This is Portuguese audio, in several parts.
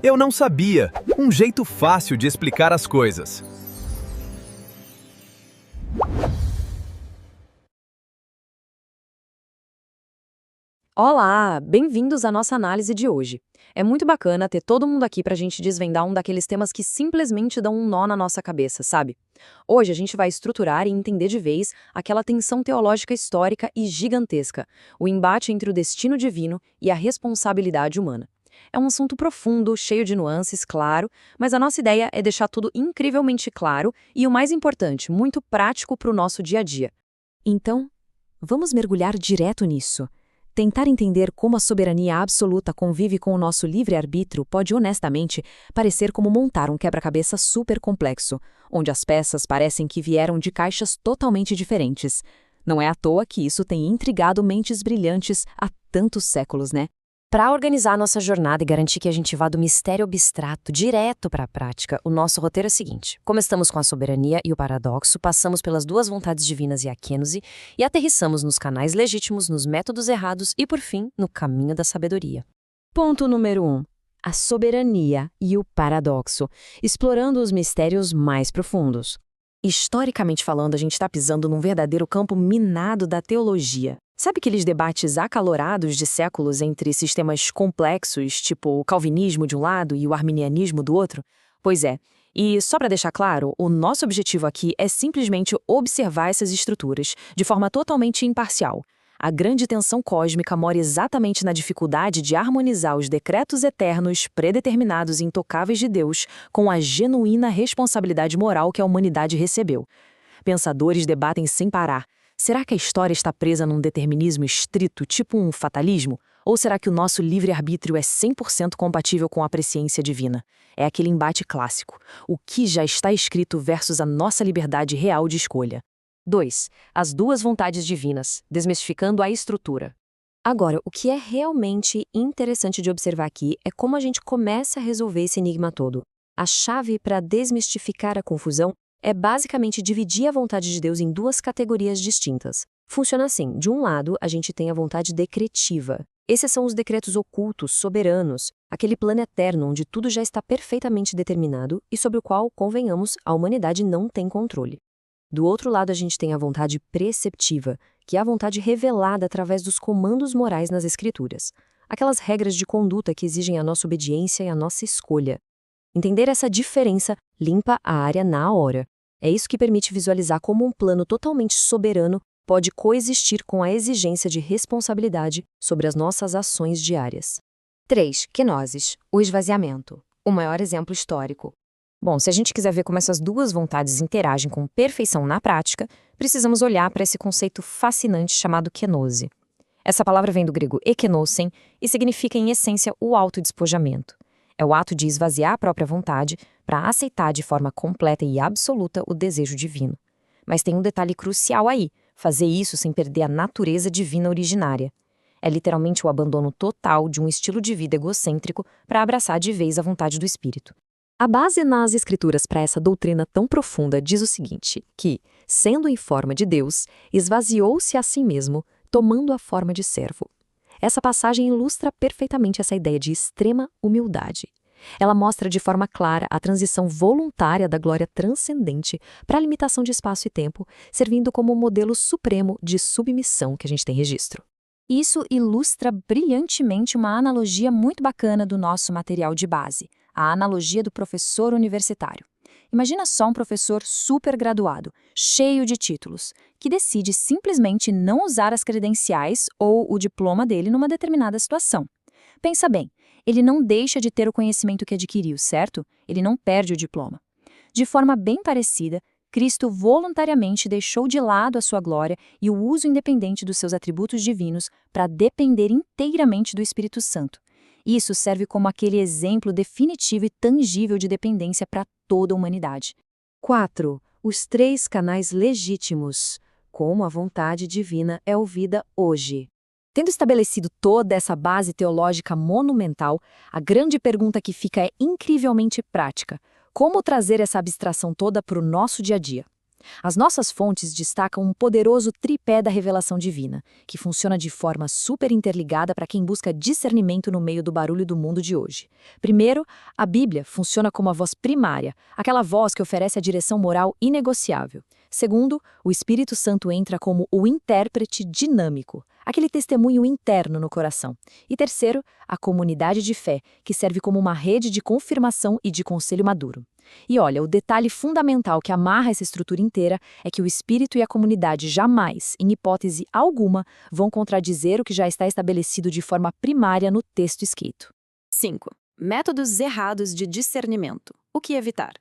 Eu não sabia. Um jeito fácil de explicar as coisas. Olá, bem-vindos à nossa análise de hoje. É muito bacana ter todo mundo aqui para a gente desvendar um daqueles temas que simplesmente dão um nó na nossa cabeça, sabe? Hoje a gente vai estruturar e entender de vez aquela tensão teológica histórica e gigantesca, o embate entre o destino divino e a responsabilidade humana. É um assunto profundo, cheio de nuances, claro, mas a nossa ideia é deixar tudo incrivelmente claro e, o mais importante, muito prático para o nosso dia a dia. Então, vamos mergulhar direto nisso. Tentar entender como a soberania absoluta convive com o nosso livre-arbítrio pode honestamente parecer como montar um quebra-cabeça super complexo, onde as peças parecem que vieram de caixas totalmente diferentes. Não é à toa que isso tem intrigado mentes brilhantes há tantos séculos, né? Para organizar nossa jornada e garantir que a gente vá do mistério abstrato direto para a prática, o nosso roteiro é o seguinte. Começamos com a soberania e o paradoxo, passamos pelas duas vontades divinas e a kênose, e aterrissamos nos canais legítimos, nos métodos errados e, por fim, no caminho da sabedoria. Ponto número 1. A soberania e o paradoxo, explorando os mistérios mais profundos. Historicamente falando, a gente está pisando num verdadeiro campo minado da teologia. Sabe aqueles debates acalorados de séculos entre sistemas complexos, tipo o calvinismo de um lado e o arminianismo do outro? Pois é. E só para deixar claro, o nosso objetivo aqui é simplesmente observar essas estruturas de forma totalmente imparcial. A grande tensão cósmica mora exatamente na dificuldade de harmonizar os decretos eternos, predeterminados e intocáveis de Deus com a genuína responsabilidade moral que a humanidade recebeu. Pensadores debatem sem parar. Será que a história está presa num determinismo estrito, tipo um fatalismo? Ou será que o nosso livre-arbítrio é 100% compatível com a presciência divina? É aquele embate clássico. O que já está escrito versus a nossa liberdade real de escolha. 2. As duas vontades divinas, desmistificando a estrutura. Agora, o que é realmente interessante de observar aqui é como a gente começa a resolver esse enigma todo. A chave para desmistificar a confusão é basicamente dividir a vontade de Deus em duas categorias distintas. Funciona assim: de um lado, a gente tem a vontade decretiva. Esses são os decretos ocultos, soberanos, aquele plano eterno onde tudo já está perfeitamente determinado e sobre o qual, convenhamos, a humanidade não tem controle. Do outro lado, a gente tem a vontade preceptiva, que é a vontade revelada através dos comandos morais nas Escrituras. Aquelas regras de conduta que exigem a nossa obediência e a nossa escolha. Entender essa diferença limpa a área na hora. É isso que permite visualizar como um plano totalmente soberano pode coexistir com a exigência de responsabilidade sobre as nossas ações diárias. 3. Kenosis, o esvaziamento. O maior exemplo histórico. Bom, se a gente quiser ver como essas duas vontades interagem com perfeição na prática, precisamos olhar para esse conceito fascinante chamado kenose. Essa palavra vem do grego ekenosen e significa, em essência, o autodespojamento. É o ato de esvaziar a própria vontade para aceitar de forma completa e absoluta o desejo divino. Mas tem um detalhe crucial aí: fazer isso sem perder a natureza divina originária. É literalmente o abandono total de um estilo de vida egocêntrico para abraçar de vez a vontade do espírito. A base nas Escrituras para essa doutrina tão profunda diz o seguinte, que, sendo em forma de Deus, esvaziou-se a si mesmo, tomando a forma de servo. Essa passagem ilustra perfeitamente essa ideia de extrema humildade. Ela mostra de forma clara a transição voluntária da glória transcendente para a limitação de espaço e tempo, servindo como o modelo supremo de submissão que a gente tem registro. Isso ilustra brilhantemente uma analogia muito bacana do nosso material de base, a analogia do professor universitário. Imagina só um professor super graduado, cheio de títulos, que decide simplesmente não usar as credenciais ou o diploma dele numa determinada situação. Pensa bem, ele não deixa de ter o conhecimento que adquiriu, certo? Ele não perde o diploma. De forma bem parecida, Cristo voluntariamente deixou de lado a sua glória e o uso independente dos seus atributos divinos para depender inteiramente do Espírito Santo. Isso serve como aquele exemplo definitivo e tangível de dependência para toda a humanidade. 4. Os 3 canais legítimos. Como a vontade divina é ouvida hoje. Tendo estabelecido toda essa base teológica monumental, a grande pergunta que fica é incrivelmente prática: como trazer essa abstração toda para o nosso dia a dia? As nossas fontes destacam um poderoso tripé da revelação divina, que funciona de forma super interligada para quem busca discernimento no meio do barulho do mundo de hoje. Primeiro, a Bíblia funciona como a voz primária, aquela voz que oferece a direção moral inegociável. Segundo, o Espírito Santo entra como o intérprete dinâmico, aquele testemunho interno no coração. E terceiro, a comunidade de fé, que serve como uma rede de confirmação e de conselho maduro. E olha, o detalhe fundamental que amarra essa estrutura inteira é que o Espírito e a comunidade jamais, em hipótese alguma, vão contradizer o que já está estabelecido de forma primária no texto escrito. 5. Métodos errados de discernimento. O que evitar?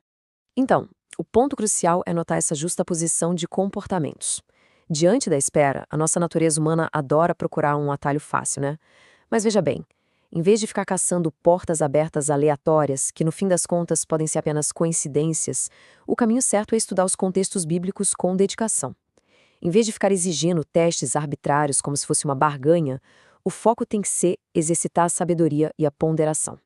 Então, o ponto crucial é notar essa justaposição de comportamentos. Diante da espera, a nossa natureza humana adora procurar um atalho fácil, né? Mas veja bem, em vez de ficar caçando portas abertas aleatórias, que no fim das contas podem ser apenas coincidências, o caminho certo é estudar os contextos bíblicos com dedicação. Em vez de ficar exigindo testes arbitrários como se fosse uma barganha, o foco tem que ser exercitar a sabedoria e a ponderação.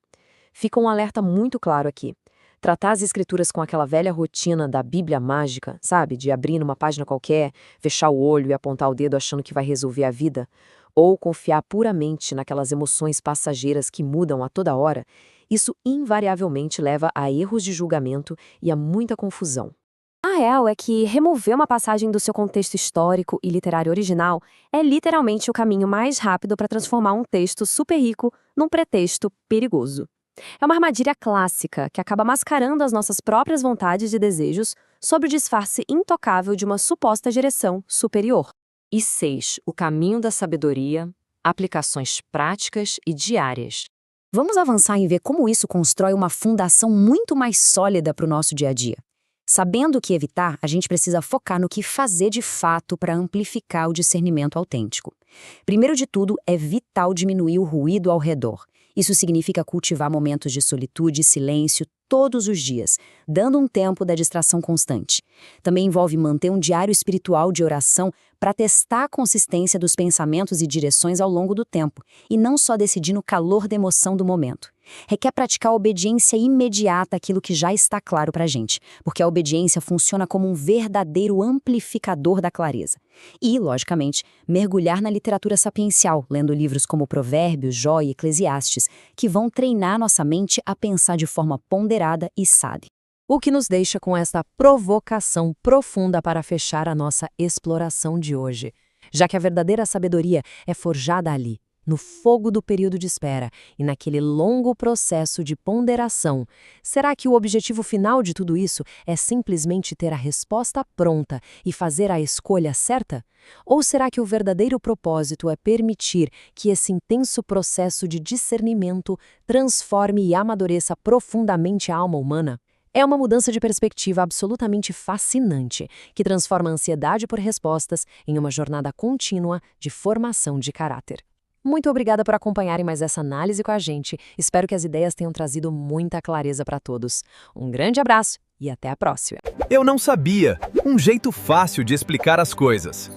Fica um alerta muito claro aqui. Tratar as escrituras com aquela velha rotina da Bíblia mágica, sabe? De abrir numa página qualquer, fechar o olho e apontar o dedo achando que vai resolver a vida, ou confiar puramente naquelas emoções passageiras que mudam a toda hora, isso invariavelmente leva a erros de julgamento e a muita confusão. A real é que remover uma passagem do seu contexto histórico e literário original é literalmente o caminho mais rápido para transformar um texto super rico num pretexto perigoso. É uma armadilha clássica que acaba mascarando as nossas próprias vontades e desejos sob o disfarce intocável de uma suposta direção superior. E 6. O caminho da sabedoria, aplicações práticas e diárias. Vamos avançar em ver como isso constrói uma fundação muito mais sólida para o nosso dia a dia. Sabendo o que evitar, a gente precisa focar no que fazer de fato para amplificar o discernimento autêntico. Primeiro de tudo, é vital diminuir o ruído ao redor. Isso significa cultivar momentos de solitude e silêncio todos os dias, dando um tempo da distração constante. Também envolve manter um diário espiritual de oração para testar a consistência dos pensamentos e direções ao longo do tempo, e não só decidir no calor da emoção do momento. Requer praticar a obediência imediata àquilo que já está claro para a gente, porque a obediência funciona como um verdadeiro amplificador da clareza. E, logicamente, mergulhar na literatura sapiencial, lendo livros como Provérbios, Jó e Eclesiastes, que vão treinar nossa mente a pensar de forma ponderada e sábia. O que nos deixa com esta provocação profunda para fechar a nossa exploração de hoje, já que a verdadeira sabedoria é forjada ali, no fogo do período de espera e naquele longo processo de ponderação. Será que o objetivo final de tudo isso é simplesmente ter a resposta pronta e fazer a escolha certa? Ou será que o verdadeiro propósito é permitir que esse intenso processo de discernimento transforme e amadureça profundamente a alma humana? É uma mudança de perspectiva absolutamente fascinante, que transforma a ansiedade por respostas em uma jornada contínua de formação de caráter. Muito obrigada por acompanharem mais essa análise com a gente. Espero que as ideias tenham trazido muita clareza para todos. Um grande abraço e até a próxima. Eu não sabia. Um jeito fácil de explicar as coisas.